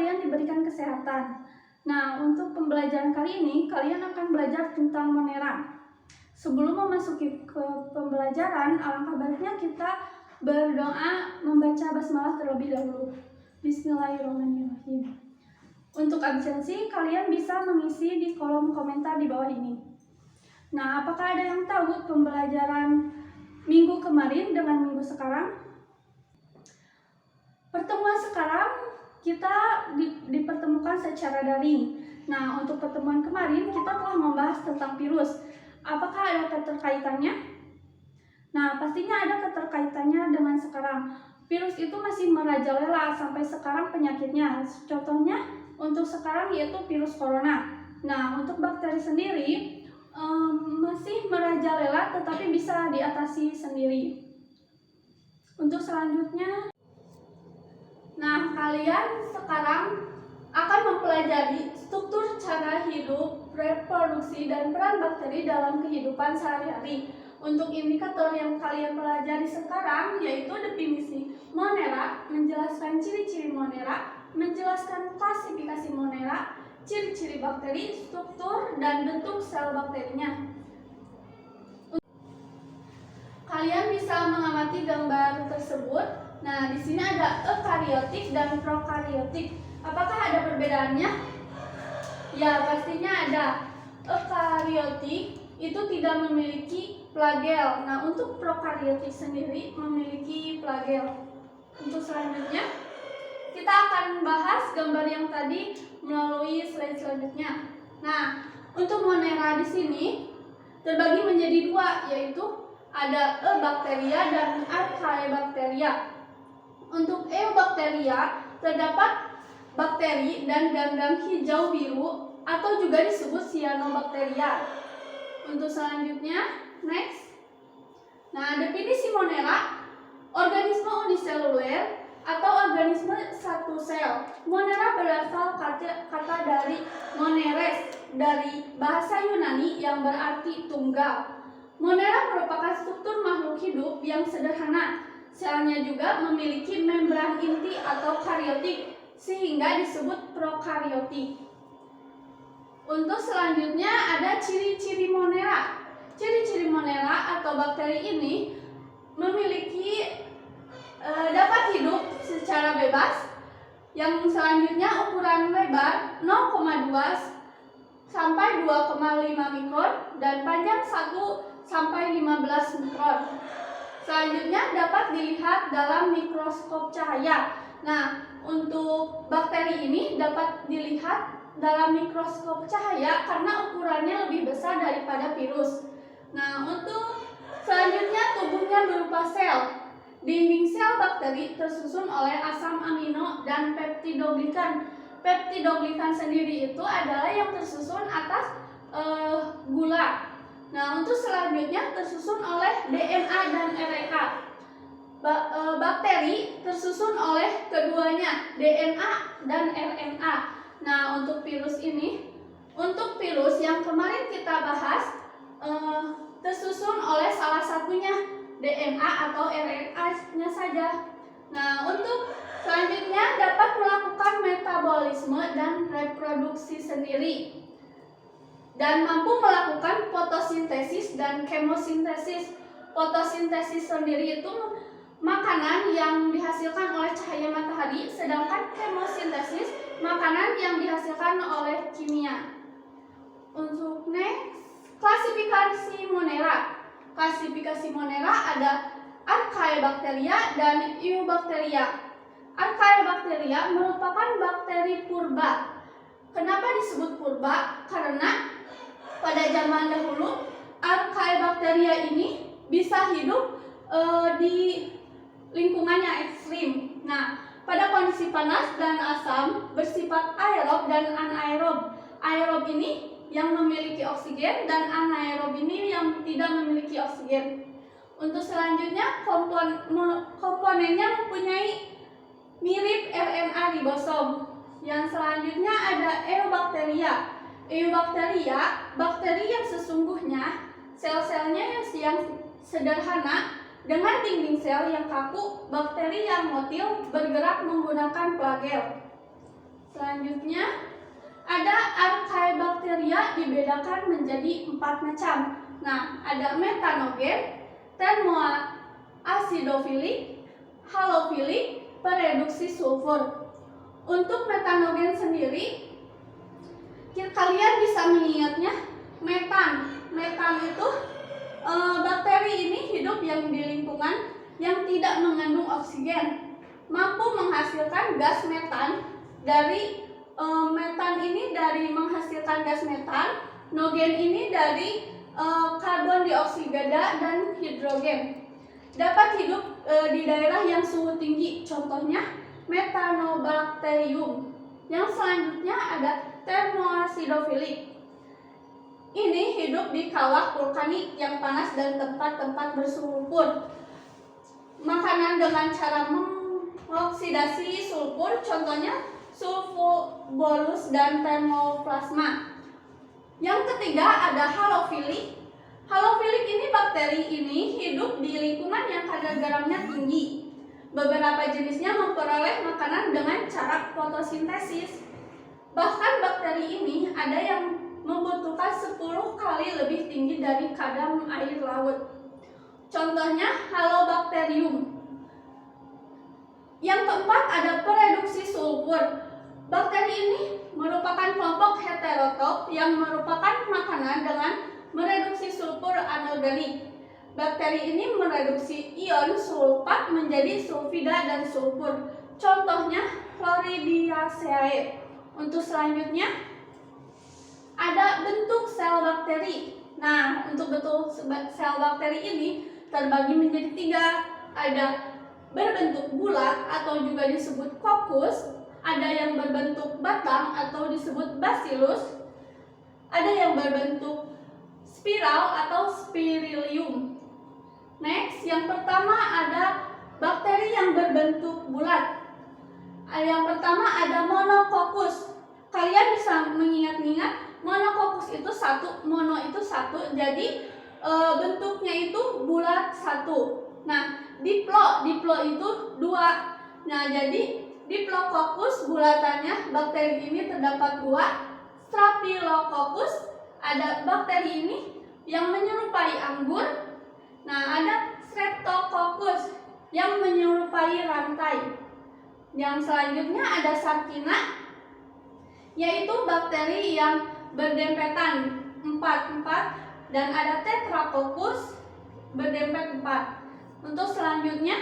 kalian diberikan kesehatan. Nah, untuk pembelajaran kali ini, kalian akan belajar tentang Monera. Sebelum memasuki ke pembelajaran, alangkah baiknya kita berdoa membaca basmalah terlebih dahulu. Bismillahirrahmanirrahim. Untuk absensi, kalian bisa mengisi di kolom komentar di bawah ini. Nah, apakah ada yang tahu pembelajaran minggu kemarin dengan minggu sekarang? Pertemuan sekarang kita dipertemukan secara daring. Nah, untuk pertemuan kemarin kita telah membahas tentang virus. Apakah ada keterkaitannya? Nah, pastinya ada keterkaitannya dengan sekarang. Virus itu masih merajalela sampai sekarang penyakitnya. Contohnya untuk sekarang yaitu virus corona. Nah, untuk bakteri sendiri masih merajalela tetapi bisa diatasi sendiri. Untuk selanjutnya, nah, kalian sekarang akan mempelajari struktur cara hidup, reproduksi, dan peran bakteri dalam kehidupan sehari-hari. Untuk indikator yang kalian pelajari sekarang yaitu definisi Monera, menjelaskan ciri-ciri Monera, menjelaskan klasifikasi Monera, ciri-ciri bakteri, struktur, dan bentuk sel bakterinya. Kalian bisa mengamati gambar tersebut. Nah, di sini ada eukariotik dan prokariotik. Apakah ada perbedaannya? Ya, pastinya ada. Eukariotik itu tidak memiliki flagel. Nah, untuk prokariotik sendiri memiliki flagel. Untuk selanjutnya, kita akan bahas gambar yang tadi melalui slide selanjutnya. Nah, untuk Monera di sini terbagi menjadi dua, yaitu ada Eubacteria dan Archaebacteria. Untuk Eubacteria terdapat bakteri dan ganggang hijau biru atau juga disebut cyanobacteria. Untuk selanjutnya, next. Nah, definisi Monera, organisme uniseluler atau organisme satu sel. Monera berasal kata dari moneres, dari bahasa Yunani yang berarti tunggal. Monera merupakan struktur makhluk hidup yang sederhana. Selnya juga memiliki membran inti atau kariotik, sehingga disebut prokariotik. Untuk selanjutnya ada ciri-ciri Monera. Ciri-ciri Monera atau bakteri ini memiliki dapat hidup secara bebas. Yang selanjutnya ukuran lebar 0,2 sampai 2,5 mikron dan panjang 1 sampai 15 mikron. Selanjutnya dapat dilihat dalam mikroskop cahaya. Nah, untuk bakteri ini dapat dilihat dalam mikroskop cahaya karena ukurannya lebih besar daripada virus. Nah, untuk selanjutnya tubuhnya berupa sel. Dinding sel bakteri tersusun oleh asam amino dan peptidoglikan. Peptidoglikan sendiri itu adalah yang tersusun atas gula. Nah, untuk selanjutnya tersusun oleh DNA dan RNA. Bakteri tersusun oleh keduanya, DNA dan RNA. Nah, untuk virus ini, untuk virus yang kemarin kita bahas tersusun oleh salah satunya DNA atau RNA-nya saja. Nah, untuk selanjutnya dapat melakukan metabolisme dan reproduksi sendiri dan mampu melakukan fotosintesis dan kemosintesis. Fotosintesis sendiri itu makanan yang dihasilkan oleh cahaya matahari, sedangkan kemosintesis makanan yang dihasilkan oleh kimia. Untuk next, klasifikasi Monera. Klasifikasi Monera ada Archaebacteria dan Eubacteria. Archaebacteria merupakan bakteri purba. Kenapa disebut purba? Karena pada zaman dahulu Archaebacteria ini bisa hidup di lingkungannya ekstrim. Nah, pada kondisi panas dan asam bersifat aerob dan anaerob. Aerob ini yang memiliki oksigen dan anaerob ini yang tidak memiliki oksigen. Untuk selanjutnya komponennya mempunyai mirip RNA ribosom. Yang selanjutnya ada Eubacteria. Eubacteria, bakteri yang sesungguhnya sel-selnya yang sederhana dengan dinding sel yang kaku. Bakteri yang motil bergerak menggunakan flagel. Selanjutnya ada Archaebacteria dibedakan menjadi 4 macam. Nah, ada metanogen, termoacidofilik, halofilik, pereduksi sulfur. Untuk metanogen sendiri, kalian bisa mengingatnya metan. Metan itu bakteri ini hidup yang di lingkungan yang tidak mengandung oksigen, mampu menghasilkan gas metan. Dari metan ini dari menghasilkan gas metan, nogen ini dari karbon dioksida dan hidrogen. Dapat hidup di daerah yang suhu tinggi, contohnya Methanobacterium. Yang selanjutnya ada termoacidofilik. Ini hidup di kawah vulkanik yang panas dan tempat-tempat bersulfur. Makanan dengan cara mengoksidasi sulfur, contohnya sulfobolus dan termoplasma. Yang ketiga ada halofilik. Halofilik ini bakteri ini hidup di lingkungan yang kadar garamnya tinggi. Beberapa jenisnya memperoleh makanan dengan cara fotosintesis. Bahkan bakteri ini ada yang membutuhkan 10 kali lebih tinggi dari kadar air laut. Contohnya Halobacterium. Yang keempat ada pereduksi sulfur. Bakteri ini merupakan kelompok heterotop yang merupakan makanan dengan mereduksi sulfur anorganik. Bakteri ini mereduksi ion sulfat menjadi sulfida dan sulfur. Contohnya Chloridiaceae. Untuk selanjutnya ada bentuk sel bakteri. Nah, untuk bentuk sel bakteri ini terbagi menjadi 3. Ada berbentuk bulat atau juga disebut kokus, ada yang berbentuk batang atau disebut bacillus, ada yang berbentuk spiral atau spirilium. Next, yang pertama ada bakteri yang berbentuk bulat. Yang pertama ada monococcus. Kalian bisa mengingat-ingat monococcus itu mono itu satu, jadi bentuknya itu bulat satu. Nah, diplo itu 2. Nah, jadi Diplococcus bulatannya bakteri ini terdapat 2. Staphylococcus ada bakteri ini yang menyerupai anggur. Nah, ada Streptococcus yang menyerupai rantai. Yang selanjutnya ada Sarkina, yaitu bakteri yang berdempetan 4 dan ada Tetracoccus berdempet 4. Untuk selanjutnya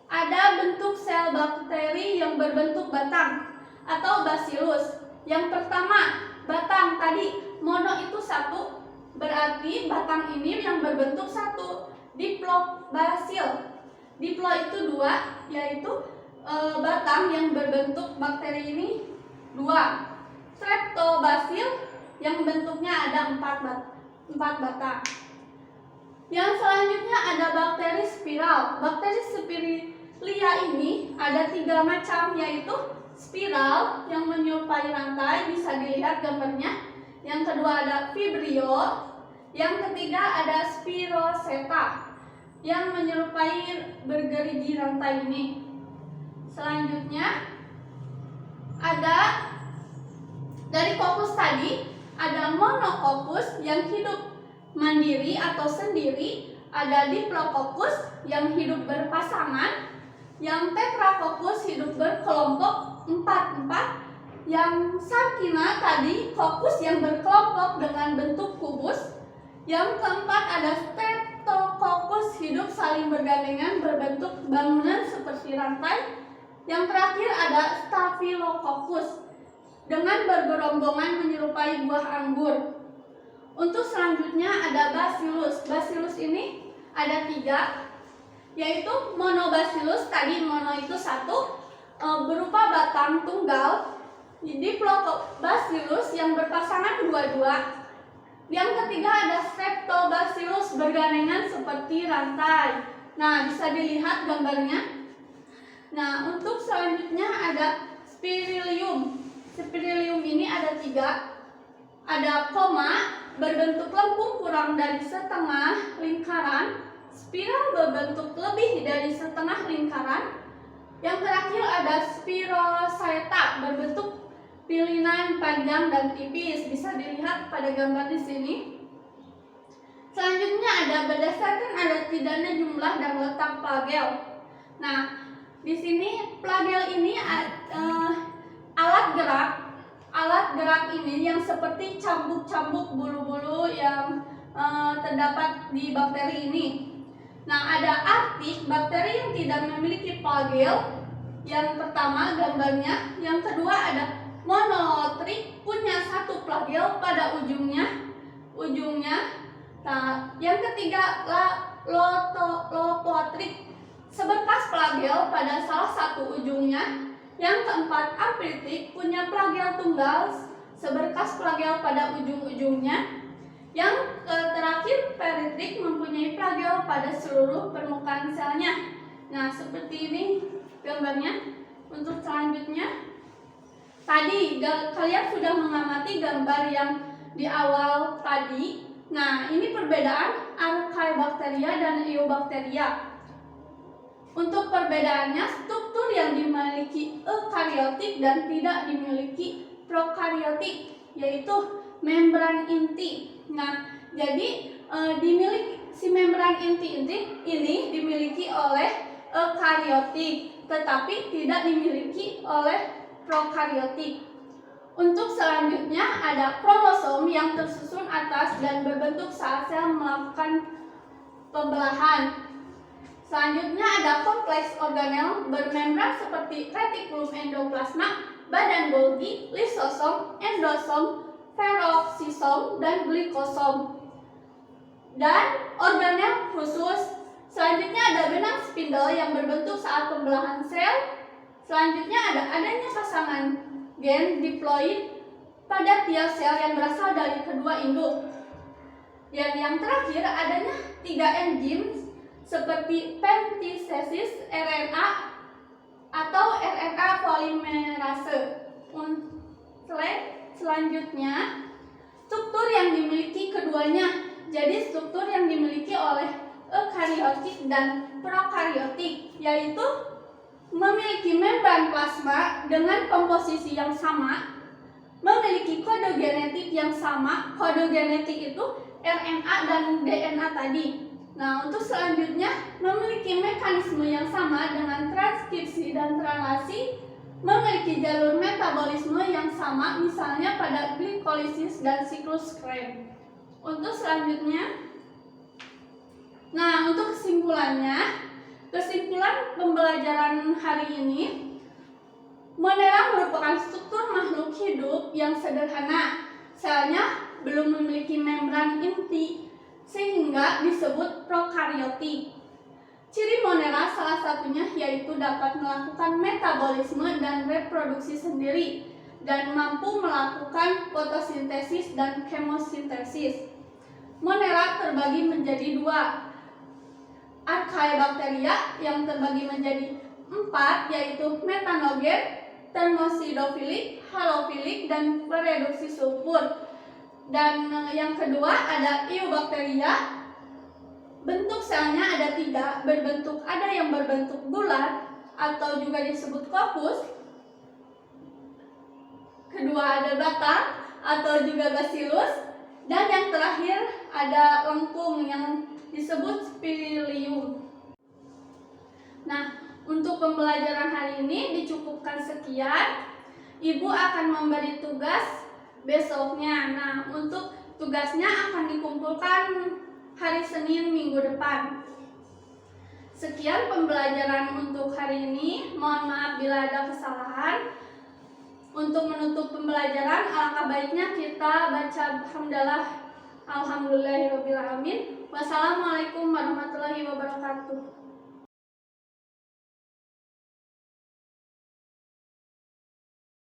ada bentuk sel bakteri yang berbentuk batang atau bacillus. Yang pertama, batang tadi mono itu 1, berarti batang ini yang berbentuk 1. Diplobacil. Diplo itu 2, yaitu batang yang berbentuk bakteri ini 2. Streptobacil yang bentuknya ada 4 batang. Yang selanjutnya ada bakteri spiral. Bakteri spirilia ini ada 3 macam, yaitu spiral yang menyerupai rantai, bisa dilihat gambarnya. Yang kedua ada vibrio. Yang ketiga ada spiroseta yang menyerupai bergerigi rantai ini. Selanjutnya ada dari kokus tadi ada monococcus yang hidup mandiri atau sendiri, ada Diplococcus yang hidup berpasangan, yang Tetracoccus hidup berkelompok 4, yang Sarkina tadi kokus yang berkelompok dengan bentuk kubus, yang keempat ada Streptococcus hidup saling bergandengan berbentuk bangunan seperti rantai, yang terakhir ada Staphylococcus dengan bergerombongan menyerupai buah anggur. Untuk selanjutnya ada bacillus. Bacillus ini ada 3, yaitu monobacillus, tadi mono itu 1, berupa batang tunggal. Diplobacillus yang berpasangan 2. Yang ketiga ada streptobacillus bergandengan seperti rantai. Nah, bisa dilihat gambarnya. Nah, untuk selanjutnya ada spirilium. Spirilium ini ada 3. Ada koma berbentuk lengkung kurang dari setengah lingkaran, spiral berbentuk lebih dari setengah lingkaran, Yang terakhir ada Spirochaeta, berbentuk pilihan panjang dan tipis, bisa dilihat pada gambar di sini. Selanjutnya ada berdasarkan ada tidaknya jumlah dan letak flagel. Nah, di sini flagel ini alat gerak ini yang seperti cambuk-cambuk bulu-bulu yang terdapat di bakteri ini. Nah, ada artik bakteri yang tidak memiliki flagel. Yang pertama gambarnya, yang kedua ada monotrik, punya satu flagel pada ujungnya. Nah, yang ketiga lopotrik, seberkas flagel pada salah satu ujungnya. Yang keempat amfitrik, punya flagel tunggal, seberkas flagel pada ujung-ujungnya. Yang terakhir peritrik, mempunyai flagel pada seluruh permukaan selnya. Nah, seperti ini gambarnya. Untuk selanjutnya, tadi kalian sudah mengamati gambar yang di awal tadi. Nah, ini perbedaan Archaebacteria dan Eubacteria. Untuk perbedaannya, struktur yang dimiliki eukariotik dan tidak dimiliki prokariotik, yaitu membran inti. Nah, jadi si membran inti ini dimiliki oleh eukariotik, tetapi tidak dimiliki oleh prokariotik. Untuk selanjutnya ada kromosom yang tersusun atas dan berbentuk saat sel melakukan pembelahan. Selanjutnya ada kompleks organel bermembran seperti retikulum endoplasma, badan Golgi, lisosom, endosom, peroksisom, dan glikosom. Dan organel khusus. Selanjutnya ada benang spindle yang berbentuk saat pembelahan sel. Selanjutnya adanya pasangan gen diploid pada tiap sel yang berasal dari kedua induk. Dan yang terakhir adanya 3 enzim seperti pentisesis RNA atau RNA polimerase. Selanjutnya, struktur yang dimiliki keduanya. Jadi struktur yang dimiliki oleh eukariotik dan prokariotik, yaitu memiliki membran plasma dengan komposisi yang sama, memiliki kode genetik yang sama. Kode genetik itu RNA dan DNA tadi. Nah, untuk selanjutnya memiliki mekanisme yang sama dengan transkripsi dan translasi, memiliki jalur metabolisme yang sama, misalnya pada glikolisis dan siklus Krebs. Untuk selanjutnya, nah untuk kesimpulan pembelajaran hari ini, Monera merupakan struktur makhluk hidup yang sederhana. Selnya belum memiliki membran inti, sehingga disebut prokariotik. Ciri Monera salah satunya yaitu dapat melakukan metabolisme dan reproduksi sendiri dan mampu melakukan fotosintesis dan kemosintesis. Monera terbagi menjadi 2. Archaebacteria yang terbagi menjadi 4, yaitu metanogen, termosidofilik, halofilik, dan pereduksi sulfur. Dan yang kedua ada Eubacteria. Bentuk selnya ada 3, ada yang berbentuk bulat atau juga disebut kopus. Kedua ada batang atau juga bacillus, dan yang terakhir ada lengkung yang disebut spilium. Nah, untuk pembelajaran hari ini dicukupkan sekian. Ibu akan memberi tugas besoknya. Nah, untuk tugasnya akan dikumpulkan hari Senin minggu depan. Sekian pembelajaran untuk hari ini. Mohon maaf bila ada kesalahan. Untuk menutup pembelajaran, alangkah baiknya kita baca hamdalah alhamdulillahirabbil alamin. Wassalamualaikum warahmatullahi wabarakatuh.